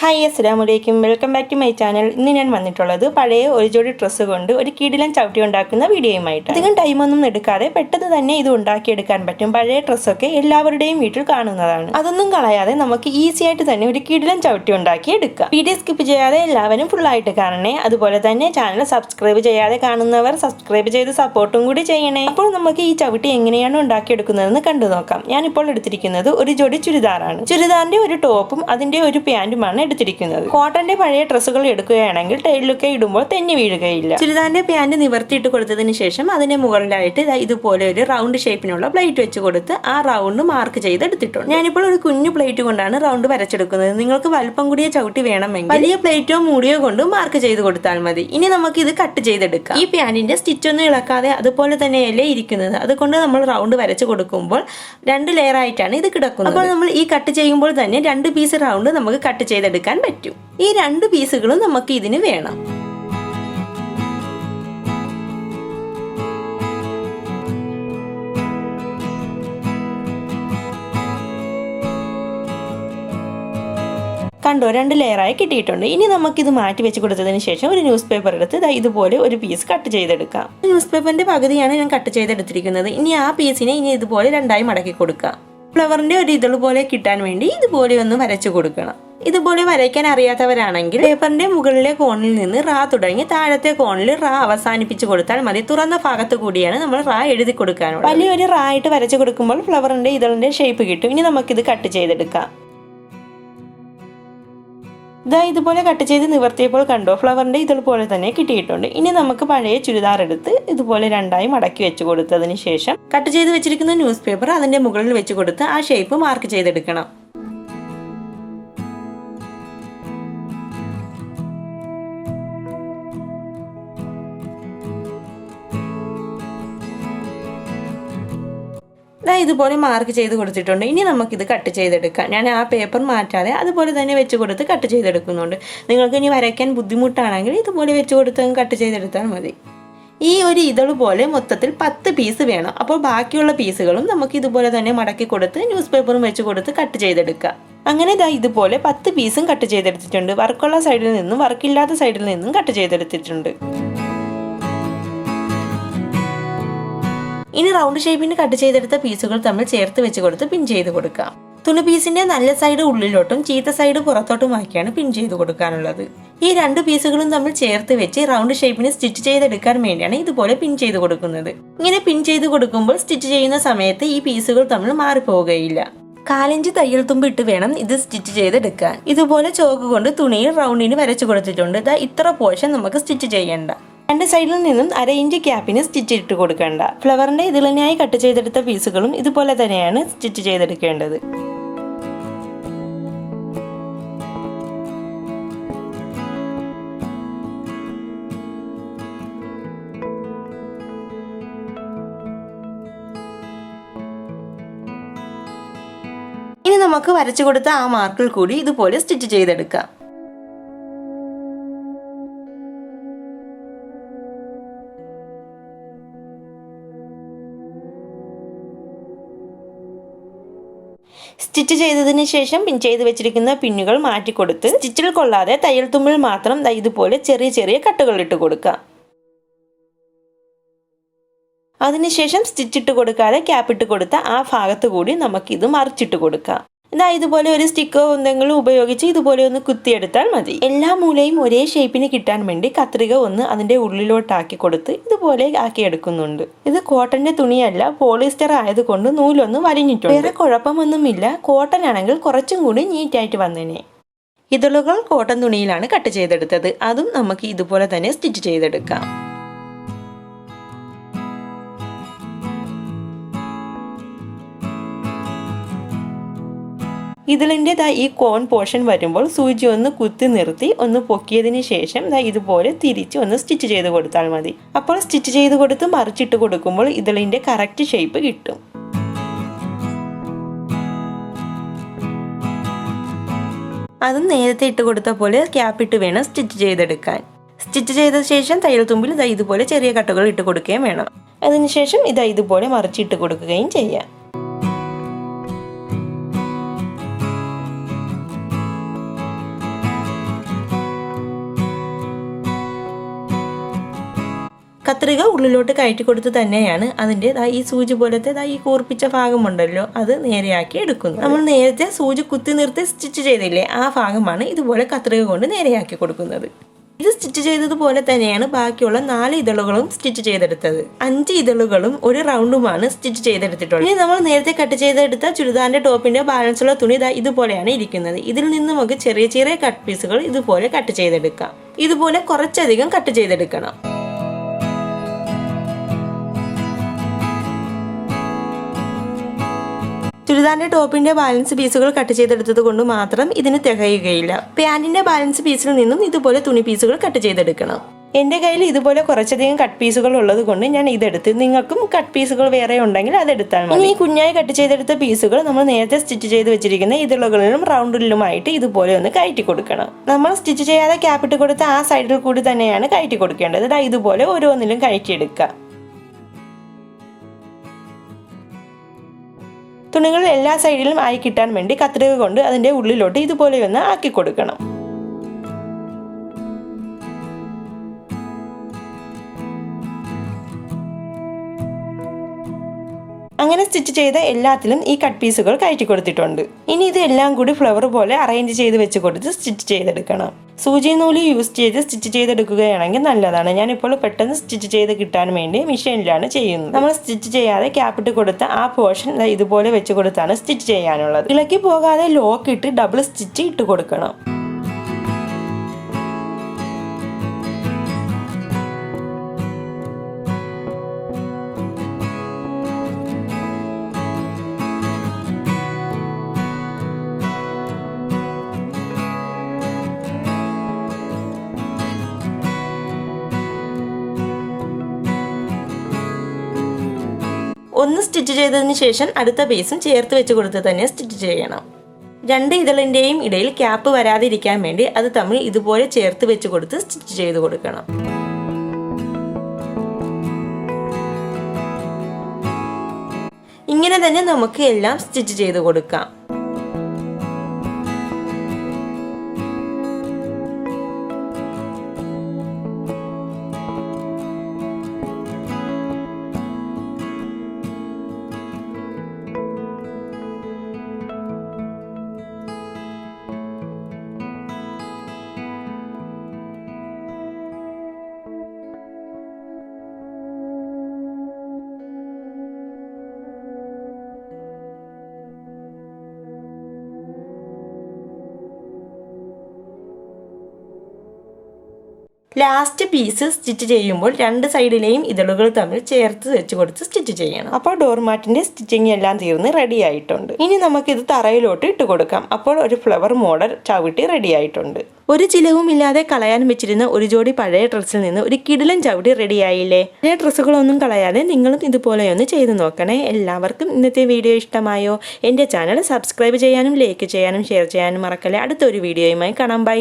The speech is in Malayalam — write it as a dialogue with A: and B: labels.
A: ഹായ് അസ്സലാമലൈക്കും, welcome back to my channel. ഇന്ന് ഞാൻ വന്നിട്ടുള്ളത് പഴയ ഒരു ജോഡി ഡ്രസ്സ് കൊണ്ട് ഒരു കിടിലൻ ചവിട്ടി ഉണ്ടാക്കുന്ന വീഡിയോയുമായിട്ട്. അധികം ടൈമൊന്നും എടുക്കാതെ പെട്ടെന്ന് തന്നെ ഇത് ഉണ്ടാക്കിയെടുക്കാൻ പറ്റും. പഴയ ഡ്രസ്സൊക്കെ എല്ലാവരുടെയും വീട്ടിൽ കാണുന്നതാണ്. അതൊന്നും കളയാതെ നമുക്ക് ഈസി ആയിട്ട് തന്നെ ഒരു കിടിലൻ ചവിട്ടി ഉണ്ടാക്കി എടുക്കാം. വീഡിയോ സ്കിപ്പ് ചെയ്യാതെ എല്ലാവരും ഫുള്ളായിട്ട് കാണണേ. അതുപോലെ തന്നെ ചാനൽ സബ്സ്ക്രൈബ് ചെയ്യാതെ കാണുന്നവർ സബ്സ്ക്രൈബ് ചെയ്ത് സപ്പോർട്ടും കൂടി ചെയ്യണേ. അപ്പോൾ നമുക്ക് ഈ ചവിട്ടി എങ്ങനെയാണ് ഉണ്ടാക്കിയെടുക്കുന്നതെന്ന് കണ്ടു നോക്കാം. ഞാനിപ്പോൾ എടുത്തിരിക്കുന്നത് ഒരു ജോഡി ചുരിദാറാണ്. ചുരിദാറിന്റെ ഒരു ടോപ്പും അതിന്റെ ഒരു പാന്റുമാണ് എടുത്തിരിക്കുന്നത്. കോട്ടന്റെ പഴയ ഡ്രസ്സുകൾ എടുക്കുകയാണെങ്കിൽ ടൈലൊക്കെ ഇടുമ്പോൾ തെന്നി വീഴുകയില്ല. ചുരിദാറിന്റെ പാന്റ് നിവർത്തിയിട്ട് കൊടുത്തതിന് ശേഷം അതിന്റെ മുകളിലായിട്ട് ഇതുപോലെ ഒരു റൗണ്ട് ഷേപ്പിനുള്ള പ്ലേറ്റ് വെച്ച് കൊടുത്ത് ആ റൗണ്ട് മാർക്ക് ചെയ്തെടുത്തിട്ടുണ്ട്. ഞാനിപ്പോൾ ഒരു കുഞ്ഞു പ്ലേറ്റ് കൊണ്ടാണ് റൗണ്ട് വരച്ചെടുക്കുന്നത്. നിങ്ങൾക്ക് വലുപ്പം കൂടിയ ചവിട്ടി വേണമെങ്കിൽ വലിയ പ്ലേറ്റോ മൂടിയോ കൊണ്ട് മാർക്ക് ചെയ്ത് കൊടുത്താൽ മതി. ഇനി നമുക്ക് ഇത് കട്ട് ചെയ്തെടുക്കാം. ഈ പാന്റിന്റെ സ്റ്റിച്ച് ഒന്നും ഇളക്കാതെ അതുപോലെ തന്നെയല്ലേ ഇരിക്കുന്നത്. അതുകൊണ്ട് നമ്മൾ റൗണ്ട് വരച്ചു കൊടുക്കുമ്പോൾ 2 ലെയർ ആയിട്ടാണ് ഇത് കിടക്കുന്നത്. അപ്പോൾ നമ്മൾ ഈ കട്ട് ചെയ്യുമ്പോൾ തന്നെ 2 പീസ് റൗണ്ട് നമുക്ക് കട്ട് ചെയ്തെടുക്കാം പറ്റും. ഈ 2 പീസുകളും നമുക്ക് ഇതിന് വേണം. കണ്ടോ, 2 ലെയറായി കിട്ടിയിട്ടുണ്ട്. ഇനി നമുക്കിത് മാറ്റി വെച്ച് കൊടുത്തതിന് ശേഷം ഒരു ന്യൂസ് പേപ്പർ എടുത്ത് ഇതുപോലെ ഒരു പീസ് കട്ട് ചെയ്തെടുക്കാം. ന്യൂസ് പേപ്പറിന്റെ പകുതിയാണ് ഞാൻ കട്ട് ചെയ്തെടുത്തിരിക്കുന്നത്. ഇനി ആ പീസിനെ ഇതുപോലെ 2ആയി മടക്കി കൊടുക്കാം. ഫ്ലവറിന്റെ ഒരു ഇതള് പോലെ കിട്ടാൻ വേണ്ടി ഇതുപോലെ ഒന്ന് വരച്ചു കൊടുക്കണം. ഇതുപോലെ വരയ്ക്കാൻ അറിയാത്തവരാണെങ്കിൽ പേപ്പറിന്റെ മുകളിലെ കോണിൽ നിന്ന് റാ തുടങ്ങി താഴത്തെ കോണിൽ റാ അവസാനിപ്പിച്ച് കൊടുത്താൽ മതി. തുറന്ന ഭാഗത്ത് കൂടിയാണ് നമ്മൾ റാ എഴുതി കൊടുക്കാനുള്ളത്. വലിയൊരു റാ ആയിട്ട് വരച്ചു കൊടുക്കുമ്പോൾ ഫ്ലവറിന്റെ ഇതളിന്റെ ഷേപ്പ് കിട്ടും. ഇനി നമുക്കിത് കട്ട് ചെയ്തെടുക്കാം. ഇതുപോലെ കട്ട് ചെയ്ത് നിവർത്തിയപ്പോൾ കണ്ടോ, ഫ്ലവറിന്റെ ഇതുപോലെ തന്നെ കിട്ടിയിട്ടുണ്ട്. ഇനി നമുക്ക് പഴയ ചുരിദാർ എടുത്ത് ഇതുപോലെ 2ആയി മടക്കി വെച്ച് കൊടുത്തതിന് ശേഷം കട്ട് ചെയ്ത് വെച്ചിരിക്കുന്ന ന്യൂസ് പേപ്പർ അതിന്റെ മുകളിൽ വെച്ച് കൊടുത്ത് ആ ഷേപ്പ് മാർക്ക് ചെയ്തെടുക്കണം. ഇതുപോലെ മാർക്ക് ചെയ്ത് കൊടുത്തിട്ടുണ്ട്. ഇനി നമുക്കിത് കട്ട് ചെയ്തെടുക്കാം. ഞാൻ ആ പേപ്പർ മാറ്റാതെ അതുപോലെ തന്നെ വെച്ച് കൊടുത്ത് കട്ട് ചെയ്തെടുക്കുന്നുണ്ട്. നിങ്ങൾക്ക് ഇനി വരയ്ക്കാൻ ബുദ്ധിമുട്ടാണെങ്കിൽ ഇതുപോലെ വെച്ച് കൊടുത്ത് കട്ട് ചെയ്തെടുത്താൽ മതി. ഈ ഒരു ഇതള് പോലെ മൊത്തത്തിൽ 10 പീസ് വേണം. അപ്പോൾ ബാക്കിയുള്ള പീസുകളും നമുക്ക് ഇതുപോലെ തന്നെ മടക്കി കൊടുത്ത് ന്യൂസ് പേപ്പറും വെച്ച് കൊടുത്ത് കട്ട് ചെയ്തെടുക്കാം. അങ്ങനെ ഇതുപോലെ 10 പീസും കട്ട് ചെയ്തെടുത്തിട്ടുണ്ട്. വർക്കുള്ള സൈഡിൽ നിന്നും വർക്കില്ലാത്ത സൈഡിൽ നിന്നും കട്ട് ചെയ്തെടുത്തിട്ടുണ്ട്. ഇനി റൗണ്ട് ഷേപ്പിന് കട്ട് ചെയ്തെടുത്ത പീസുകൾ തമ്മിൽ ചേർത്ത് വെച്ച് കൊടുത്ത് പിൻ ചെയ്ത് കൊടുക്കാം. തുണി പീസിന്റെ നല്ല സൈഡ് ഉള്ളിലോട്ടും ചീത്ത സൈഡ് പുറത്തോട്ടുമാക്കിയാണ് പിൻ ചെയ്ത് കൊടുക്കാനുള്ളത്. ഈ 2 പീസുകളും തമ്മിൽ ചേർത്ത് വെച്ച് റൗണ്ട് ഷേപ്പിന് സ്റ്റിച്ച് ചെയ്തെടുക്കാൻ വേണ്ടിയാണ് ഇതുപോലെ പിൻ ചെയ്ത് കൊടുക്കുന്നത്. ഇങ്ങനെ പിൻ ചെയ്ത് കൊടുക്കുമ്പോൾ സ്റ്റിച്ച് ചെയ്യുന്ന സമയത്ത് ഈ പീസുകൾ തമ്മിൽ മാറിപ്പോവുകയില്ല. 4 ഇഞ്ച് തയ്യൽ തുമ്പ് ഇട്ട് വേണം ഇത് സ്റ്റിച്ച് ചെയ്തെടുക്കാൻ. ഇതുപോലെ ചോക്ക് കൊണ്ട് തുണിയിൽ റൗണ്ടിന് വരച്ചു കൊടുത്തിട്ടുണ്ട്. ഇത്ര പോർഷൻ നമുക്ക് സ്റ്റിച്ച് ചെയ്യണ്ട. 2 സൈഡിൽ നിന്നും 1/2 ഇഞ്ച് ക്യാപ്പിന് സ്റ്റിച്ച് ഇട്ട് കൊടുക്കേണ്ട. ഫ്ലവറിന്റെ ഇതിലിനായി കട്ട് ചെയ്തെടുത്ത പീസുകളും ഇതുപോലെ തന്നെയാണ് സ്റ്റിച്ച് ചെയ്തെടുക്കേണ്ടത്. ഇനി നമുക്ക് വരച്ചു കൊടുത്ത ആ മാർക്കിൽ കൂടി ഇതുപോലെ സ്റ്റിച്ച് ചെയ്തെടുക്കാം. സ്റ്റിച്ച് ചെയ്തതിന് ശേഷം പിൻ ചെയ്ത് വെച്ചിരിക്കുന്ന പിന്നുകൾ മാറ്റിക്കൊടുത്ത് സ്റ്റിച്ചിൽ കൊള്ളാതെ തയ്യൽ തുമ്പിൽ മാത്രം ഇതുപോലെ ചെറിയ ചെറിയ കട്ടുകൾ ഇട്ട് കൊടുക്കാം. അതിനുശേഷം സ്റ്റിച്ചിട്ട് കൊടുക്കാതെ ക്യാപ്പിട്ട് കൊടുത്ത ആ ഭാഗത്ത് കൂടി നമുക്കിത് മറിച്ചിട്ട് കൊടുക്കാം. ഇതുപോലെ ഒരു സ്റ്റിക്കോ എന്തെങ്കിലും ഉപയോഗിച്ച് ഇതുപോലെ ഒന്ന് കുത്തിയെടുത്താൽ മതി. എല്ലാ മൂലയും ഒരേ ഷേപ്പിന് കിട്ടാൻ വേണ്ടി കത്രിക ഒന്ന് അതിന്റെ ഉള്ളിലോട്ടാക്കി കൊടുത്ത് ഇതുപോലെ ആക്കിയെടുക്കുന്നുണ്ട്. ഇത് കോട്ടന്റെ തുണിയല്ല, പോളിസ്റ്റർ ആയതുകൊണ്ട് നൂലൊന്ന് വലിഞ്ഞിട്ടുണ്ട്. വേറെ കുഴപ്പമൊന്നുമില്ല. കോട്ടൺ ആണെങ്കിൽ കുറച്ചും കൂടി നീറ്റായിട്ട് വന്നേനെ. ഇതളുകൾ കോട്ടൺ തുണിയിലാണ് കട്ട് ചെയ്തെടുത്തത്. അതും നമുക്ക് ഇതുപോലെ തന്നെ സ്റ്റിച്ച് ചെയ്തെടുക്കാം. ഇതിലിൻ്റെ ഈ കോൺ പോർഷൻ വരുമ്പോൾ സൂചി ഒന്ന് കുത്തി നിർത്തി ഒന്ന് പൊക്കിയതിന് ശേഷം ഇതുപോലെ തിരിച്ച് ഒന്ന് സ്റ്റിച്ച് ചെയ്ത് കൊടുത്താൽ മതി. അപ്പോൾ സ്റ്റിച്ച് ചെയ്ത് കൊടുത്ത് മറിച്ചിട്ട് കൊടുക്കുമ്പോൾ ഇതിലിൻ്റെ കറക്റ്റ് ഷേപ്പ് കിട്ടും. അതും നേരത്തെ ഇട്ട് കൊടുത്ത പോലെ ക്യാപ്പിട്ട് വേണം സ്റ്റിച്ച് ചെയ്തെടുക്കാൻ. സ്റ്റിച്ച് ചെയ്ത ശേഷം തയ്യൽ തുമ്പിൽ ഇതുപോലെ ചെറിയ കട്ടുകൾ ഇട്ട് കൊടുക്കുകയും വേണം. അതിനുശേഷം ഇതുപോലെ മറിച്ചിട്ട് കൊടുക്കുകയും ചെയ്യാം. കത്രിക ഉള്ളിലോട്ട് കയറ്റി കൊടുത്ത് തന്നെയാണ് അതിൻ്റെ ഈ സൂചി പോലത്തെ ഈ കൂർപ്പിച്ച ഭാഗമുണ്ടല്ലോ അത് നേരെയാക്കി എടുക്കുന്നത്. നമ്മൾ നേരത്തെ സൂചി കുത്തി നിർത്തി സ്റ്റിച്ച് ചെയ്തില്ലേ, ആ ഭാഗമാണ് ഇതുപോലെ കത്രിക കൊണ്ട് നേരെയാക്കി കൊടുക്കുന്നത്. ഇത് സ്റ്റിച്ച് ചെയ്തതുപോലെ തന്നെയാണ് ബാക്കിയുള്ള 4 ഇതളുകളും സ്റ്റിച്ച് ചെയ്തെടുത്തത്. 5 ഇതളുകളും ഒരു റൗണ്ടുമാണ് സ്റ്റിച്ച് ചെയ്തെടുത്തിട്ടുള്ളത്. ഇനി നമ്മൾ നേരത്തെ കട്ട് ചെയ്തെടുത്ത ചുരിദാറിന്റെ ടോപ്പിന്റെ ബാലൻസുള്ള തുണി ഇതുപോലെയാണ് ഇരിക്കുന്നത്. ഇതിൽ നിന്ന് നമുക്ക് ചെറിയ ചെറിയ കട്ട് പീസുകൾ ഇതുപോലെ കട്ട് ചെയ്തെടുക്കാം. ഇതുപോലെ കുറച്ചധികം കട്ട് ചെയ്തെടുക്കണം. ചുരിദാറിന്റെ ടോപ്പിന്റെ ബാലൻസ് പീസുകൾ കട്ട് ചെയ്തെടുത്തത് കൊണ്ട് മാത്രം ഇതിന് തികയുകയില്ല. പാന്റിന്റെ ബാലൻസ് പീസിൽ നിന്നും ഇതുപോലെ തുണി പീസുകൾ കട്ട് ചെയ്തെടുക്കണം. എൻ്റെ കയ്യിൽ ഇതുപോലെ കുറച്ചധികം കട്ട് പീസുകൾ ഉള്ളത് കൊണ്ട് ഞാൻ ഇതെടുത്ത്, നിങ്ങൾക്കും കട്ട് പീസുകൾ വേറെ ഉണ്ടെങ്കിൽ അതെടുത്താൽ മതി. ഈ കുഞ്ഞായി കട്ട് ചെയ്തെടുത്ത പീസുകൾ നമ്മൾ നേരത്തെ സ്റ്റിച്ച് ചെയ്ത് വെച്ചിരിക്കുന്ന ഇതളുകളിലും റൗണ്ടിലുമായിട്ട് ഇതുപോലെ ഒന്ന് കയറ്റി കൊടുക്കണം. നമ്മൾ സ്റ്റിച്ച് ചെയ്യാതെ ക്യാപ്പിട്ട് കൊടുത്ത ആ സൈഡിൽ കൂടി തന്നെയാണ് കയറ്റി കൊടുക്കേണ്ടത്. ഇതുപോലെ ഓരോന്നിലും കയറ്റിയെടുക്കുക. തുണികൾ എല്ലാ സൈഡിലും ആയി കിട്ടാൻ വേണ്ടി കത്രിക കൊണ്ട് അതിൻ്റെ ഉള്ളിലോട്ട് ഇതുപോലെ ഒന്ന് ആക്കി കൊടുക്കണം. അങ്ങനെ സ്റ്റിച്ച് ചെയ്ത എല്ലാത്തിലും ഈ കട്ട് പീസുകൾ കയറ്റി കൊടുത്തിട്ടുണ്ട്. ഇനി ഇത് എല്ലാം കൂടി ഫ്ലവർ പോലെ അറേഞ്ച് ചെയ്ത് വെച്ച് കൊടുത്ത് സ്റ്റിച്ച് ചെയ്തെടുക്കണം. സൂചി നൂല് യൂസ് ചെയ്ത് സ്റ്റിച്ച് ചെയ്തെടുക്കുകയാണെങ്കിൽ നല്ലതാണ്. ഞാനിപ്പോൾ പെട്ടെന്ന് സ്റ്റിച്ച് ചെയ്ത് കിട്ടാൻ വേണ്ടി മെഷീനിലാണ് ചെയ്യുന്നത്. നമ്മൾ സ്റ്റിച്ച് ചെയ്യാതെ ക്യാപ്പിട്ട് കൊടുത്ത ആ പോർഷൻ ഇതുപോലെ വെച്ച് കൊടുത്താണ് സ്റ്റിച്ച് ചെയ്യാനുള്ളത്. ഇളക്കി പോകാതെ ലോക്ക് ഇട്ട് ഡബിൾ സ്റ്റിച്ച് ഇട്ട് കൊടുക്കണം. ഒന്ന് സ്റ്റിച്ച് ചെയ്തതിന് ശേഷം അടുത്ത പീസും ചേർത്ത് വെച്ച് കൊടുത്ത് തന്നെ സ്റ്റിച്ച് ചെയ്യണം. 2 ഇതളിൻ്റെയും ഇടയിൽ ക്യാപ്പ് വരാതിരിക്കാൻ വേണ്ടി അത് തമ്മിൽ ഇതുപോലെ ചേർത്ത് വെച്ച് കൊടുത്ത് സ്റ്റിച്ച് ചെയ്ത് കൊടുക്കണം. ഇങ്ങനെ തന്നെ നമുക്ക് എല്ലാം സ്റ്റിച്ച് ചെയ്ത് കൊടുക്കാം. ലാസ്റ്റ് പീസ് സ്റ്റിച്ച് ചെയ്യുമ്പോൾ 2 സൈഡിലെയും ഇതളുകൾ തമ്മിൽ ചേർത്ത് വെച്ച് കൊടുത്ത് സ്റ്റിച്ച് ചെയ്യണം. അപ്പോൾ ഡോർമാറ്റിന്റെ സ്റ്റിച്ചിങ് എല്ലാം തീർന്ന് റെഡി ആയിട്ടുണ്ട്. ഇനി നമുക്കിത് തറയിലോട്ട് ഇട്ട് കൊടുക്കാം. അപ്പോൾ ഒരു ഫ്ലവർ മോഡൽ ചവിട്ടി റെഡി ആയിട്ടുണ്ട്. ഒരു ചിലവും ഇല്ലാതെ കളയാൻ വെച്ചിരുന്ന ഒരു ജോഡി പഴയ ഡ്രസ്സിൽ നിന്ന് ഒരു കിടിലൻ ചവിട്ടി റെഡിയായില്ലേ. പഴയ ഡ്രസ്സുകളൊന്നും കളയാതെ നിങ്ങളും ഇതുപോലെ ഒന്ന് ചെയ്ത് നോക്കണേ. എല്ലാവർക്കും ഇന്നത്തെ വീഡിയോ ഇഷ്ടമായോ? എൻ്റെ ചാനൽ സബ്സ്ക്രൈബ് ചെയ്യാനും ലൈക്ക് ചെയ്യാനും ഷെയർ ചെയ്യാനും മറക്കല്ലേ. അടുത്തൊരു വീഡിയോയുമായി കാണാം. ബൈ.